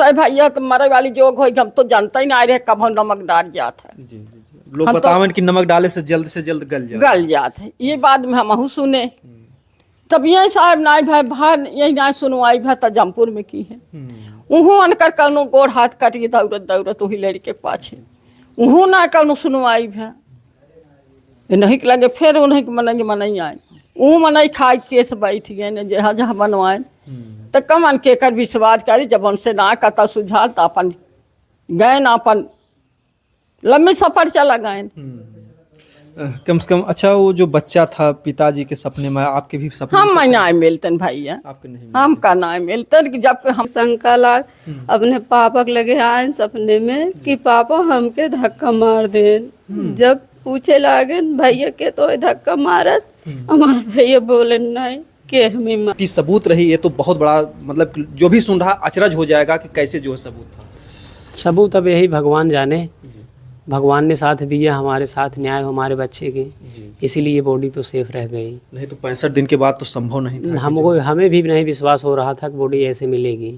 है भैया कि मरे वाली जोग हो, हम तो जानता ही नहीं रहे कब हम नमक डाल जात है। जी जी लोग बतावन कि नमक डाले से जल्द गल जात है। ये बात में हम सुने तब यही साहब नाई भाई भार यही ना सुनवाई भा त जमपुर में की है। उहू अनकर कौनो गोड़ हाथ कटिए दौड़त दौड़त वही लड़के के पाछे उहू ना कौनो सुनवाई भा नहीं लगे। फिर उन्हें मनई आए ऊ मनई खाए केस बैठ गए ने जहाँ जहाँ बनवाए तो कमन के कर विश्वास करे। जब उनसे ना कता सुझाव तो अपन गए ना अपन लंबे सफर चला गए। कम से कम अच्छा वो जो बच्चा था पिताजी के सपने में, आपके भी सपने हम ना मिलतन भैया, आपके नहीं हम का ना मिलतन कि जब हम शंका लाग अपने पापा के लगे आए सपने में कि पापा हमके धक्का मार दे। जब पूछे लागे भैया के तो धक्का मारस, हमारे भैया बोले नहीं के हमें की सबूत रही। ये तो बहुत बड़ा मतलब जो भी सुन रहा अचरज हो जाएगा कि कैसे जो है सबूत था। सबूत अब यही भगवान जाने, भगवान ने साथ दिया, हमारे साथ न्याय हमारे बच्चे के, इसीलिए ये बॉडी तो सेफ रह गई। नहीं तो 65 दिन के बाद तो संभव नहीं था। हमें भी नहीं विश्वास हो रहा था कि बॉडी ऐसे मिलेगी।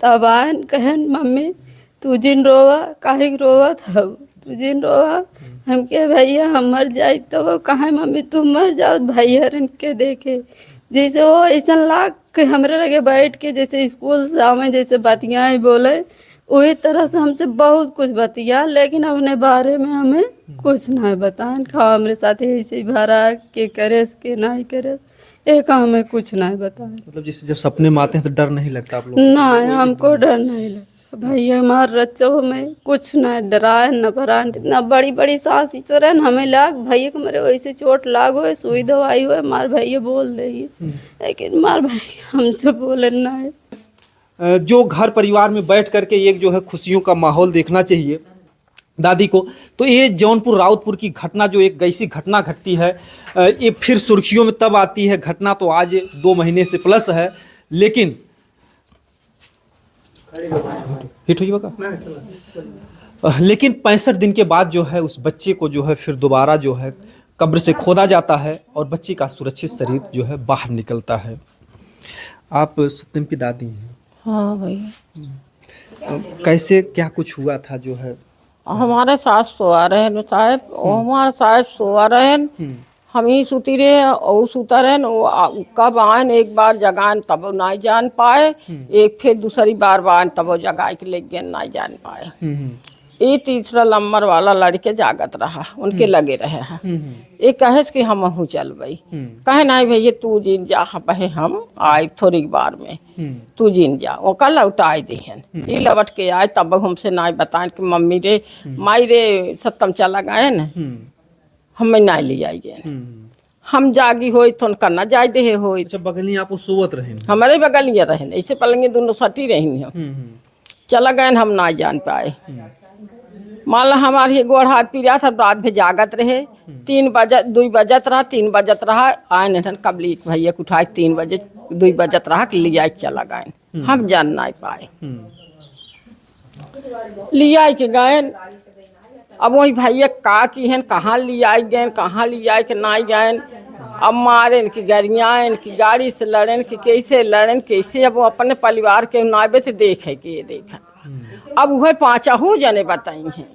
तब आन कहन मम्मी तू जिन रोवा काहे रोवा था, तू जिन रोवा हम के भैया हम मर जाए तो वो कहा मम्मी तुम मर जाओ भैया रन के देखे। जैसे वो ऐसा लाग के हमरे लगे बैठ के जैसे स्कूल सामने जैसे बतियाँ बोले वही तरह से हमसे बहुत कुछ बतिया, लेकिन अपने बारे में हमें कुछ नहीं बताएं। खा हमारे साथ ऐसे भरा के करे के नहीं करे एक हमें कुछ नहीं बताएं। मतलब जैसे जब सपने में आते हैं तो डर नहीं लगता आप लोग? नहीं हमको डर नहीं लगता भैया। हमारे रच्चों में कुछ नहीं डराए न भराए। इतना बड़ी बड़ी सांस इस तरह हमें लाग भैया को मेरे वैसे चोट लाग हो सुई दवाई हो मार भैया बोल रही है, लेकिन मार भैया हमसे बोले नहीं। जो घर परिवार में बैठ करके एक जो है खुशियों का माहौल देखना चाहिए दादी को, तो ये जौनपुर राउतपुर की घटना जो एक ऐसी घटना घटती है ये फिर सुर्खियों में तब आती है। घटना तो आज 2 महीने से प्लस है, लेकिन हिट हुई का लेकिन 65 दिन के बाद जो है उस बच्चे को जो है फिर दोबारा जो है कब्र से खोदा जाता है और बच्चे का सुरक्षित शरीर जो है बाहर निकलता है। आप सत्यम की दादी हैं? हाँ भैया। कैसे क्या कुछ हुआ था जो है? हमारे साथ सोआ रहे न साहब, हमारे साथ सोआ रहे, हम ही सुती रहे और सुता रहे। कब आए एक बार जगान तब वो नहीं जान पाए, एक फिर दूसरी बार आए तब वो जगा के ले गए नहीं जान पाए। ये तीसरा नंबर वाला लड़के जागत रहा, उनके लगे रहे हैं। ये कहे कि हम हूँ चल भाई, कहे नहीं भैया तू जीन जा, बहे हम आए थोड़ी बार में तू जीन जा। वो कल लौटाए दिहन, ये लौट के आए तब हमसे नहीं बताएं कि मम्मी रे माई रे सत्तम चला गए न, हमें नहीं ले आई गए। हम जागी हो तो करना जाए दे हो। बगल आप सोवत रहे? हमारे बगल ये रहे, ऐसे पलंगे दोनों सटी रही चला गए, हम ना जान पाए। मान लो हमारे गोड़ हाथ पीड़ा था, रात में जागत रहे। 2 बजत रहा, 3 बजत रहा आए न कबली भैया को उठाए 3 बजे 2 बजत रहा कि लिया चला गए। हम जान नहीं पाए, लिया के गए। अब वही भैया का की हैं कहाँ लिया गए कहाँ लिया के नहीं गए। अब मारे कि गरियाँ कि गाड़ी से लड़न कि कैसे लड़न कैसे। अब वो अपने परिवार के नाबे से देखे कि ये देखा। अब वह 5 जने बताई हैं,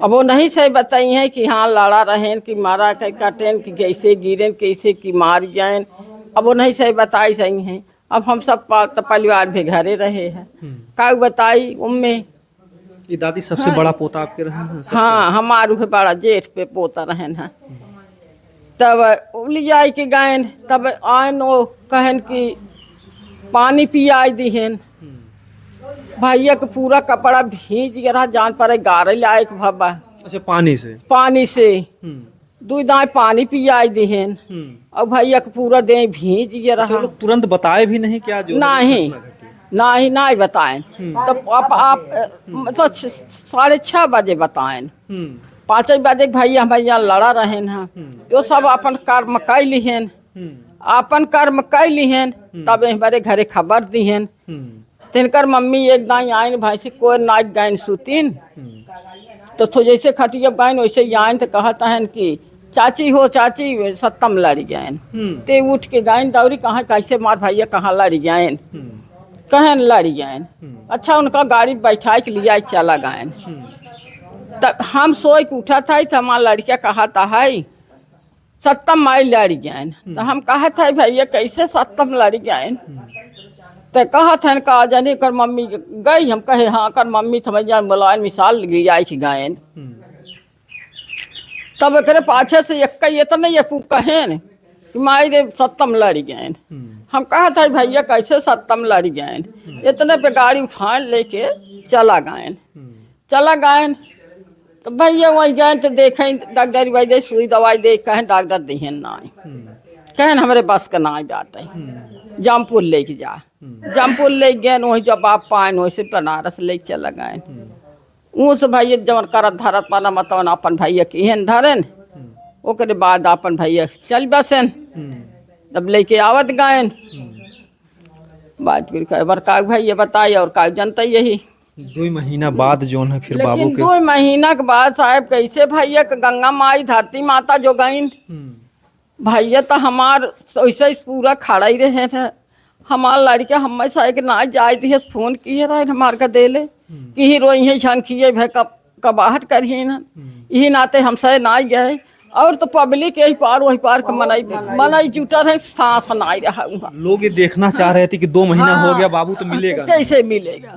अब वो नहीं सही बताई हैं कि हाँ लड़ा रहें कि मारा के कटें कि कैसे गिरें कैसे कि मार जाएं। अब वो नहीं सही बताई सही हैं। अब हम सब परिवार भी घरे रहे हैं, का बताई उम्मे। ये दादी सबसे बड़ा पोता आपके रहे हैं? हाँ हमारू बड़ा जेठ पे पोता रहन है। तब लिया के गए, तब आन वो कहन कि पानी पियाई दिहन। भैया के पूरा कपड़ा भीज गया, जान पर गारे लायक भब्बा। अच्छा पानी से? पानी से 2 दाएं पानी पियाई दिहन और भैया के पूरा दे भीज गया। अच्छा, लोग तुरंत बताए भी नहीं क्या जो? नहीं बताएं। तब आप मतलब 6:30 बजे बताएं। 5 बजे भैया भैया लड़ा रहे हैं, यो सब अपन कर्म कई लिहन, अपन कर्म कई लिहन। तब हमारे घरे खबर दिहन। तिनकर मम्मी एक दाई आइन भाई से कोई नाच गायन सुतीन, तो थो जैसे खटिया गायन वैसे आइन तो कहता है कि चाची हो चाची सत्तम लड़ गए। ते उठ के गायन दौरी कहाँ कैसे मार भैया कहाँ लड़ गए। कहन लड़ गए। अच्छा उनका गाड़ी बैठा के लिया चला गए। तब हम सोए के उठा था तो हमारा लड़का कहा था है सत्तम माई लड़ गए। तो हम कहा था भैया कैसे सत्तम लड़ गए। तो कहा था का जाने कर मम्मी गई। हम कहे हाँ कर मम्मी समझ जान बोला मिसाल लिया गए। तब एक पाछे से एक इतने ये कहें कि माई रे सत्तम लड़ गए। हम कहा था भैया कैसे सत्तम लड़ गए। इतने पे गाड़ी उठाए लेके चला गए। तो भैया वहीं गए तो देखें डॉक्टर भाई दे सुई दवाई दे कहें डॉक्टर देहन ना कहन हमारे बस का ना बाटे जामपुर लेके जा। जामपुर ले गए वही जब आप पाए वहीं से बनारस ले चला गए। उस भैया जवन करत धरत पाना मतवन अपन भैया के एहन धरन ओकरे बाद अपन भैया चल बसन। तब लेके आवत गए बात फिर खबर का भैया बताइए और का जनता यही 2 महीना बाद जो है फिर बाबू लेकिन के 2 महीना के बाद साहब कैसे भैया के गंगा माई धरती माता जो गईन भैया तो हमार वैसे ही पूरा खड़ा ही रहे थे। हमार लड़के हमें साहे के ना जाए दिए फोन किए रहे हमार का देले कि ही रोई है झंखिए भे कबाहट करिए ना यही नाते हमसे ना गए। और तो पब्लिक यही पार वही पार का मनाई जुटा रहे सांस नहीं रहा। लोग ये देखना चाह रहे थे कि 2 महीना हो गया बाबू तो मिलेगा कैसे मिलेगा।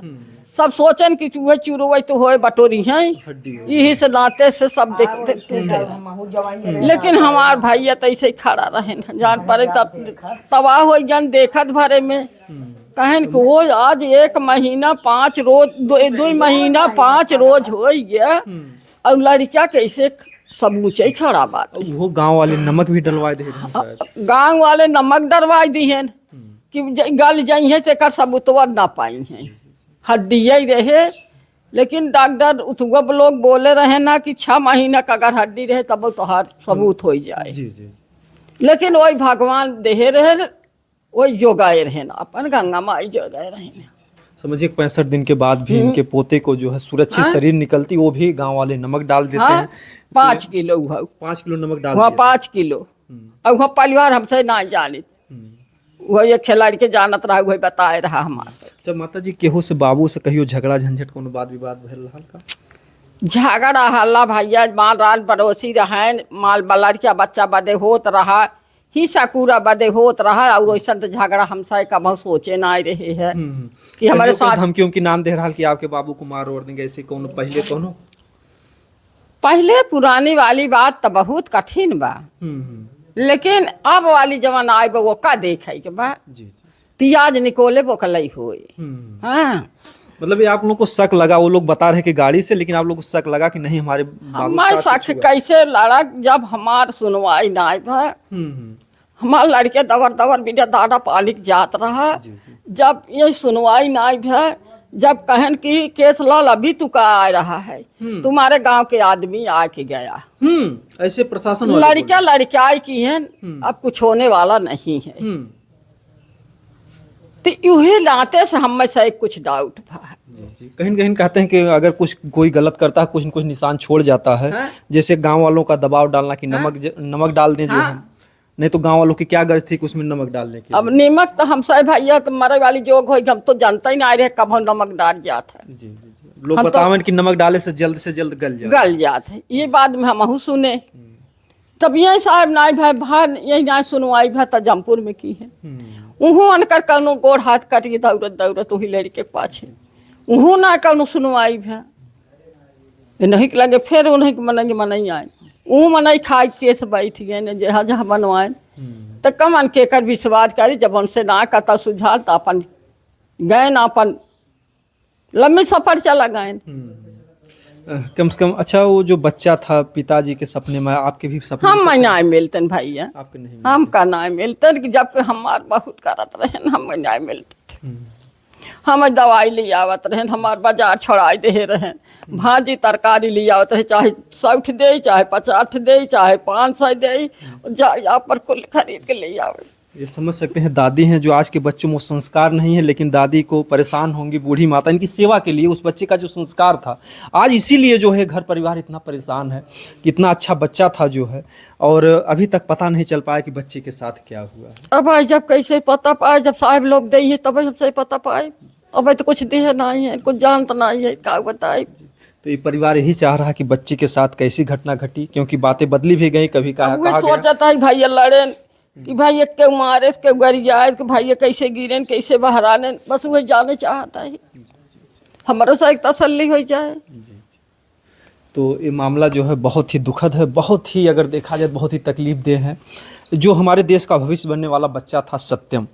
सब सोचन कि चूहे चूरो तो होए बटोरी हैं यही से नाते से सब देखते लेकिन हमार भैया तो ऐसे ही खड़ा रहे जान पड़े तब तबाह हो गन देखत भरे में कहन कि वो आज 1 महीना 5 रोज 2 महीना 5 रोज हो गया और लड़का कैसे सब ऊंचे खड़ा बात। वो गांव वाले नमक भी डलवा दे रहे हैं शायद। गांव वाले नमक डलवा दी हैं कि गल जाई है से कर सबूतवा ना पाई हैं हड्डियाँ ही रहे। लेकिन डॉक्टर उतुआ लोग बोले रहे ना कि 6 महीना का अगर हड्डी रहे तब तो हर सबूत हो जाए। लेकिन वही भगवान देहे रहे वही जोगाए रहे ना अपन गंगा माई जोगाए रहे। समझिए 65 दिन के बाद भी इनके पोते को जो है सुरक्षित शरीर निकलती वो भी गांव वाले नमक डाल देते हैं। 5 किलो 5 किलो नमक डाल वहाँ 5 किलो और वहाँ परिवार हमसे ना जानित वही खिलाड़ी के जानत रहा वही बताए रहा हमारे। जब माता जी केहू से बाबू से कहियो झगड़ा झंझट कोनो बात विवाद भइल रहल का? झगड़ा हल्ला भैया माल रान पड़ोसी रहें माल बलर के बच्चा बदे होत रहा ही सकूरा बदे होत रहा और वैसा तो झगड़ा हमसे कभी सोचे ना रहे है कि हमारे साथ धमकियों की नाम दे रहा कि आपके बाबू को मार और देंगे ऐसे कोनो पहले पुरानी वाली बात तो बहुत कठिन बा। लेकिन अब वाली जवान आए वो का देखे के बा पियाज निकोले वो कलई हुए। हाँ मतलब ये आप लोग को शक लगा वो लोग बता रहे कि गाड़ी से लेकिन आप लोग को शक लगा कि नहीं हमारे हमारे शक कैसे लड़ा जब हमार सुनवाई ना भा हमार लड़के दवर दवर बिना दादा पालिक जात रहा। जब ये सुनवाई ना भा जब कहन की केस लाल अभी तू का आ रहा है तुम्हारे गांव के आदमी आके गया। ऐसे प्रशासन लड़का की है अब कुछ होने वाला नहीं है। तो यूही लाते से हम में से कुछ डाउट था। कहीं कहीं कहते हैं कि अगर कुछ कोई गलत करता है कुछ न कुछ निशान छोड़ जाता है। जैसे गांव वालों का दबाव डालना कि नमक डाल दें जो है नहीं तो गांव वालों की क्या गरज थी कि उसमें नमक डालने की। अब नमक तो हम साहब भैया तो मरे वाली जोग हो हम तो जानता ही ना रहे कब हम नमक डाल जाता है। लोग बतावन कि नमक डाले से जल्द गल जाते ये बात में हम सुने। तब यही साहब नाई भाई भार यही ना सुनवाई भा तो जमपुर में की है उहू अनकर कौनो गोड़ हाथ कटिए दौड़त वही लड़के पाछे उहू ना कौनो सुनवाई भा नहीं लगे फिर उन्हें मनई आए ऊ मनई खाए केस बैठ गए न जहाँ जहाँ बनवाए तो कमन के कर विश्वास करी जब उनसे ना कता सुझाव तो अपन गए ना अपन लंबे सफर चला गए। कम से कम अच्छा वो जो बच्चा था पिताजी के सपने में आपके भी सपने हम न्याय मिलते भैया आपके नहीं हम का न्याय मिलते कि जब हमार बहुत करत रहे हम न्याय मिलते हम दवाई ले आवत रहे हमार बाजार छोड़ाई दे रहे भाजी तरकारी ले आवत रहे चाहे 60 दे चाहे 50 दे चाहे 500 दे जा पर कुल खरीद के ले आवे ये समझ सकते हैं दादी हैं जो आज के बच्चों में संस्कार नहीं है, लेकिन दादी को परेशान होंगी बूढ़ी माता इनकी सेवा के लिए, उस बच्चे का जो संस्कार था आज इसीलिए जो है घर परिवार इतना परेशान है। कितना अच्छा बच्चा था जो है, और अभी तक पता नहीं चल पाया कि बच्चे के साथ क्या हुआ है। अब आई जब कैसे पता पाए, जब साहब लोग दे है तब सबसे पता पाए। अब तो कुछ दे नहीं है, कुछ जानता नहीं है, क्या बताए। तो ये परिवार यही चाह रहा है कि बच्चे के साथ कैसी घटना घटी, क्योंकि बातें बदली भी गई, कभी कहा गया सोचा था भैया लड़े कि भाई एक के मारे के गरियाए कि भाई कैसे गिरे कैसे बहराने, बस वही जाने चाहता है, हमारे से एक तसल्ली हो जाए। तो ये मामला जो है बहुत ही दुखद है, बहुत ही अगर देखा जाए बहुत ही तकलीफदेह है। जो हमारे देश का भविष्य बनने वाला बच्चा था सत्यम,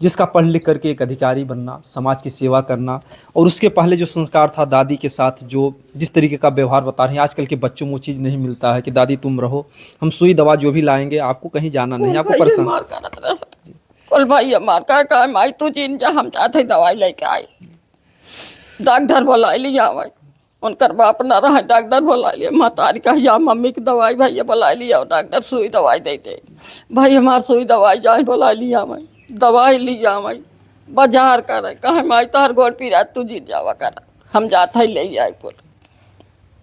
जिसका पढ़ लिख करके एक अधिकारी बनना, समाज की सेवा करना, और उसके पहले जो संस्कार था दादी के साथ, जो जिस तरीके का व्यवहार बता रहे हैं, आजकल के बच्चों में वो चीज़ नहीं मिलता है कि दादी तुम रहो, हम सुई दवा जो भी लाएंगे, आपको कहीं जाना नहीं, आपको परेशान। कुल भाई मार का माई तू चीन जा, हम चाहते दवाई लेके आए, डॉक्टर बुला लिया भाई, उनकर बाप न रहा, डॉक्टर बुला लिया, महतारी का या मम्मी की दवाई भैया बुला लिया, और डॉक्टर सुई दवाई देते भाई, हमार सुई दवाई जाए बुला लिया मैं, दवाई लिया मैं, बाजार करे कहे माई तार गोड़ पीरा तू जीत जावा कर, हम जाता ही ले आए कुल।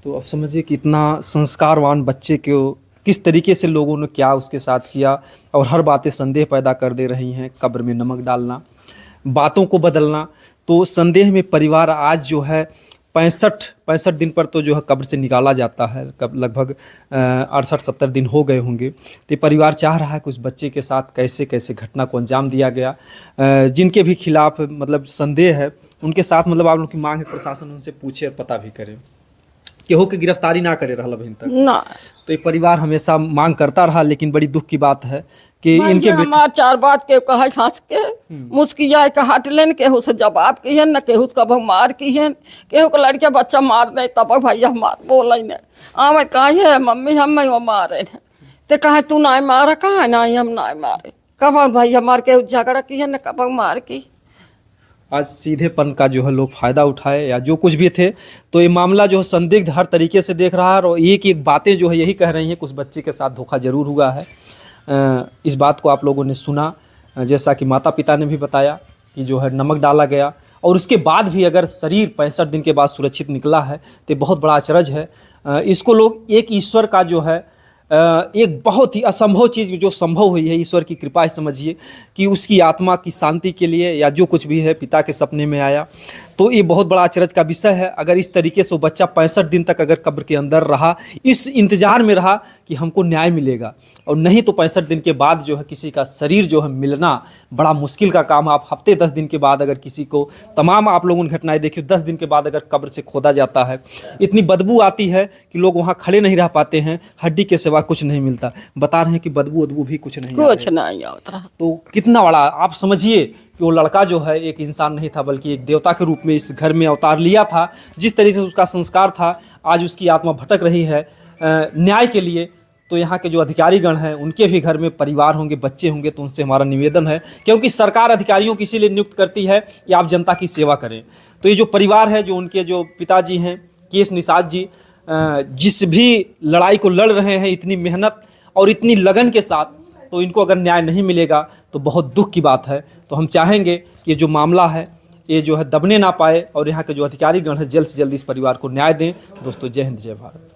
तो अब समझिए कि इतना संस्कारवान बच्चे को किस तरीके से लोगों ने क्या उसके साथ किया, और हर बातें संदेह पैदा कर दे रही हैं। कब्र में नमक डालना, बातों को बदलना, तो संदेह में परिवार आज जो है 65 दिन पर तो जो है कब्र से निकाला जाता है, कब लगभग 68-70 दिन हो गए होंगे। तो परिवार चाह रहा है कि उस बच्चे के साथ कैसे कैसे घटना को अंजाम दिया गया, जिनके भी खिलाफ मतलब संदेह है उनके साथ मतलब आप लोग की मांग है प्रशासन उनसे पूछे और पता भी करे, केहू की गिरफ्तारी ना करे रहा अभी तक ना। तो ये परिवार हमेशा मांग करता रहा, लेकिन बड़ी दुख की बात है कि इनके हमार चार बात के कहा हंस के मुस्किया के हट लेन, केहू से जवाब किहन न केहू से कब मार किहन, केहू के लड़के बच्चा मार दे तब भैया मार बोल न आवे कहे है मम्मी हम वो मारे न, ते कहे तू ना मारा, कहा नहीं हम ना मारे, कब भैया मार के झगड़ा किहन न कब मार की। आज सीधेपन का जो है लोग फ़ायदा उठाए या जो कुछ भी थे, तो ये मामला जो है संदिग्ध हर तरीके से देख रहा है, और एक एक बातें जो है यही कह रही हैं कि उस बच्चे के साथ धोखा जरूर हुआ है। इस बात को आप लोगों ने सुना, जैसा कि माता पिता ने भी बताया कि जो है नमक डाला गया, और उसके बाद भी अगर शरीर 65 दिन के बाद सुरक्षित निकला है तो बहुत बड़ा अचरज है। इसको लोग एक ईश्वर का जो है एक बहुत ही असंभव चीज़ जो संभव हुई है, ईश्वर की कृपा समझिए कि उसकी आत्मा की शांति के लिए या जो कुछ भी है पिता के सपने में आया, तो ये बहुत बड़ा अचरज का विषय है। अगर इस तरीके से वो बच्चा 65 दिन तक अगर कब्र के अंदर रहा, इस इंतज़ार में रहा कि हमको न्याय मिलेगा, और नहीं तो 65 दिन के बाद जो है किसी का शरीर जो है मिलना बड़ा मुश्किल का काम। आप हफ्ते 10 दिन के बाद अगर किसी को, तमाम आप लोगों ने घटनाएं देखी, 10 दिन के बाद अगर कब्र से खोदा जाता है, इतनी बदबू आती है कि लोग वहाँ खड़े नहीं रह पाते हैं, हड्डी के सिवा कुछ नहीं मिलता। बता रहे हैं कि बदबू भी कुछ नहीं आता। तो कितना बड़ा आप समझिए कि वो लड़का जो है एक इंसान नहीं था बल्कि एक देवता के रूप में इस घर में अवतार लिया था। जिस तरीके से उसका संस्कार था, आज उसकी आत्मा भटक रही है न्याय के लिए। तो यहाँ के जो अधिकारीगण हैं उनके भी घर में परिवार होंगे, बच्चे होंगे, तो उनसे हमारा निवेदन है, क्योंकि सरकार अधिकारियों को इसीलिए नियुक्त करती है कि आप जनता की सेवा करें। तो ये जो परिवार है, जो उनके जो पिताजी हैं केएस निषाद जी, जिस भी लड़ाई को लड़ रहे हैं इतनी मेहनत और इतनी लगन के साथ, तो इनको अगर न्याय नहीं मिलेगा तो बहुत दुख की बात है। तो हम चाहेंगे कि ये जो मामला है ये जो है दबने ना पाए, और यहाँ के जो अधिकारीगण हैं जल्द से जल्द इस परिवार को न्याय दें। दोस्तों, जय हिंद, जय भारत।